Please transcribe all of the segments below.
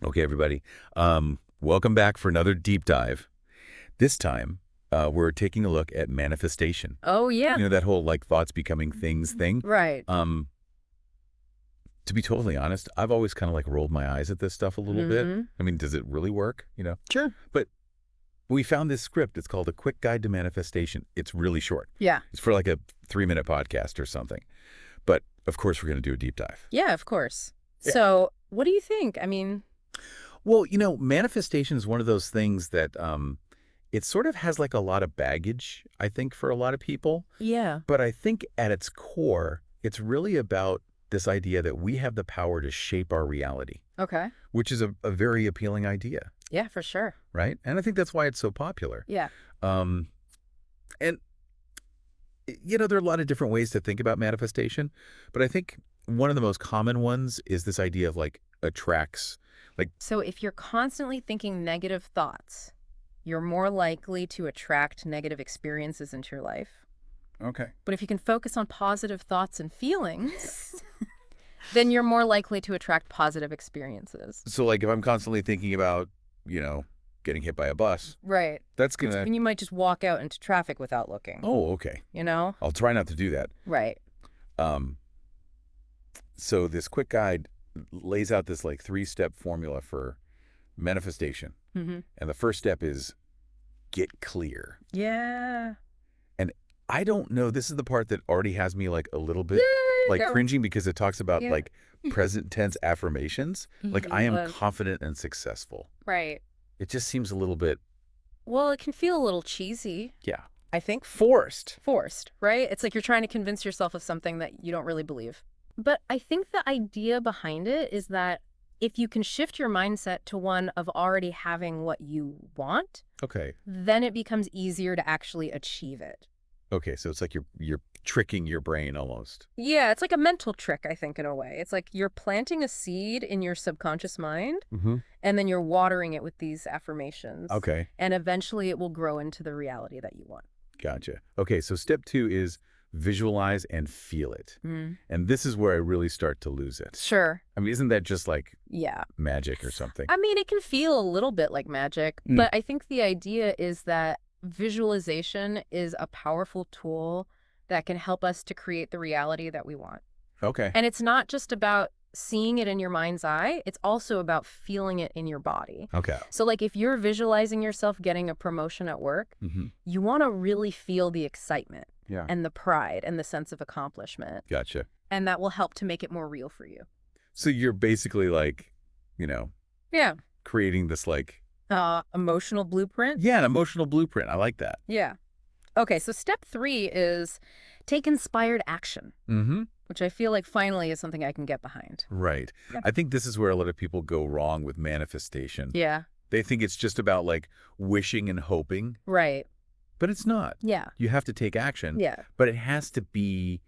Okay, everybody. Welcome back for another deep dive. This time, we're taking a look at manifestation. Oh, yeah. You know, that whole like thoughts becoming things thing. Right. Um, to be totally honest, I've always kind of like rolled my eyes at this stuff a little bit. Mm-hmm. I mean, does it really work? Sure. But we found this script. It's called A Quick Guide to Manifestation. It's really short. Yeah. It's for like a 3-minute podcast or something. But of course, we're going to do a deep dive. Yeah, of course. Yeah. So, what do you think? I mean, Well, manifestation is one of those things that it sort of has like a lot of baggage, I think, for a lot of people. yeah. But I think at its core, it's really about this idea that we have the power to shape our reality, Okay. which is a very appealing idea, Yeah, for sure. right? And I think that's why it's so popular. Yeah. Um, and, there are a lot of different ways to think about manifestation, but I think one of the most common ones is this idea of like attracts, like, So, if you're constantly thinking negative thoughts, you're more likely to attract negative experiences into your life. okay. But if you can focus on positive thoughts and feelings, then you're more likely to attract positive experiences. So like if I'm constantly thinking about, getting hit by a bus, Right. that's going to, And you might just walk out into traffic without looking, oh, okay. you know? I'll try not to do that. Right. Um, so this quick guide lays out this like 3-step formula for manifestation. Mm-hmm. And the first step is get clear. Yeah. And I don't know, this is the part that already has me like a little bit like go. cringing because it talks about Yeah. like present tense affirmations. Like I am Yes. confident and successful. Right. It just seems a little bit, Well, it can feel a little cheesy, yeah, I think. forced. Forced, right? It's like you're trying to convince yourself of something that you don't really believe. But I think the idea behind it is that if you can shift your mindset to one of already having what you want, Okay. then it becomes easier to actually achieve it. Okay, so it's like you're tricking your brain almost. Yeah, it's like a mental trick, I think, in a way. It's like you're planting a seed in your subconscious mind, Mm-hmm. and then you're watering it with these affirmations. Okay, And eventually it will grow into the reality that you want. gotcha. Okay, so step 2 is visualize and feel it. Mm. And this is where I really start to lose it. Sure. I mean, isn't that just like Yeah. magic or something? I mean, it can feel a little bit like magic, Mm. but I think the idea is that visualization is a powerful tool that can help us to create the reality that we want. Okay. And it's not just about seeing it in your mind's eye, it's also about feeling it in your body. Okay. So like if you're visualizing yourself getting a promotion at work, Mm-hmm. you want to really feel the excitement Yeah. and the pride and the sense of accomplishment. Gotcha. And that will help to make it more real for you. So you're basically like, Yeah. creating this like, Emotional blueprint. yeah, an emotional blueprint. I like that. Yeah. Okay, so step 3 is take inspired action, Mm-hmm. which I feel like finally is something I can get behind. Right. Yeah. I think this is where a lot of people go wrong with manifestation. Yeah. They think it's just about like wishing and hoping, Right. but it's not. Yeah. You have to take action, Yeah. but it has to be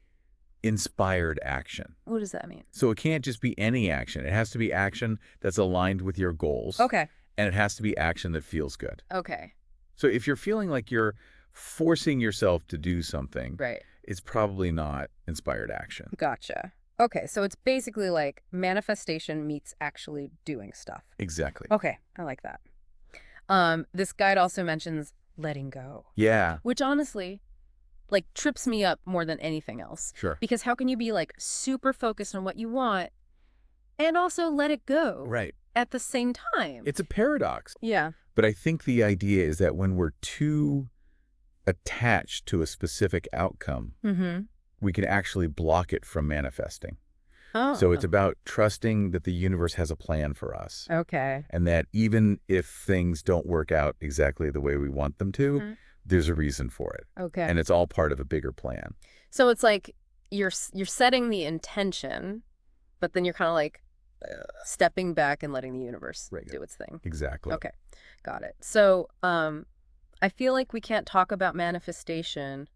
inspired action. What does that mean? So it can't just be any action. It has to be action that's aligned with your goals. Okay. And it has to be action that feels good. Okay. So if you're feeling like you're forcing yourself to do something, Right. it's probably not inspired action. Gotcha. Okay, so it's basically like manifestation meets actually doing stuff. Exactly. Okay, I like that. This guide also mentions letting go, Yeah, which honestly, like trips me up more than anything else. sure. Because how can you be like super focused on what you want and also let it go Right. at the same time? It's a paradox. Yeah. But I think the idea is that when we're too attached to a specific outcome, Mm-hmm. we can actually block it from manifesting. Oh. So it's about trusting that the universe has a plan for us. Okay. And that even if things don't work out exactly the way we want them to, Mhm. there's a reason for it. Okay. And it's all part of a bigger plan. So it's like you're setting the intention, but then you're kind of like stepping back and letting the universe Right. do its thing. Exactly. Okay. Got it. So I feel like we can't talk about manifestation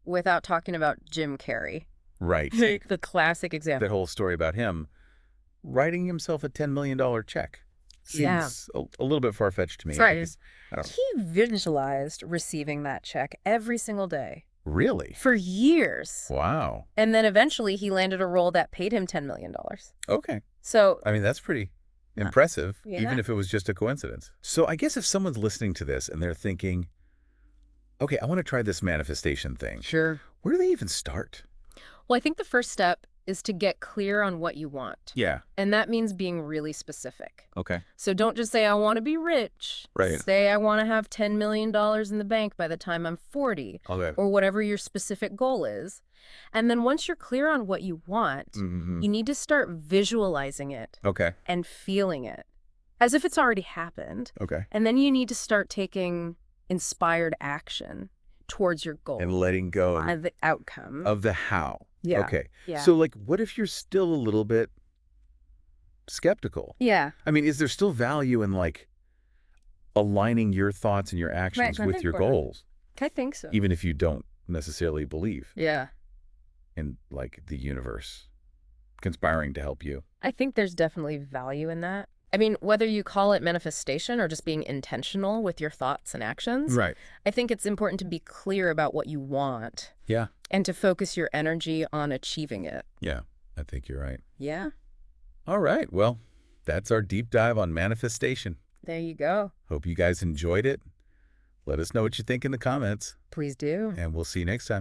without talking about Jim Carrey. Right. The classic example. That whole story about him writing himself a $10 million check. Yeah. Seems a little bit far-fetched to me. That's right. because I don't- He visualized receiving that check every single day Really? for years. Wow. And then eventually he landed a role that paid him $10 million. Okay. So I mean, that's pretty impressive, Yeah. even if it was just a coincidence. So I guess if someone's listening to this and they're thinking, okay, I want to try this manifestation thing, Sure. where do they even start? Well, I think the first step is to get clear on what you want. Yeah. And that means being really specific. Okay. So don't just say, I want to be rich. Right. Say, I want to have $10 million in the bank by the time I'm 40, Okay. or whatever your specific goal is. And then once you're clear on what you want, Mm-hmm. you need to start visualizing it Okay. and feeling it as if it's already happened. Okay. And then you need to start taking inspired action towards your goal And letting go and the outcome. of the how. Yeah. Okay. Yeah. So, like, what if you're still a little bit skeptical? Yeah. I mean, is there still value in, like, aligning your thoughts and your actions I with think your we're- goals, I think so. even if you don't necessarily believe Yeah. in, like, the universe conspiring to help you? I think there's definitely value in that. I mean, whether you call it manifestation or just being intentional with your thoughts and actions, Right. I think it's important to be clear about what you want Yeah. and to focus your energy on achieving it. Yeah. I think you're right. Yeah. All right. Well, that's our deep dive on manifestation. There you go. Hope you guys enjoyed it. Let us know what you think in the comments, Please do. and we'll see you next time.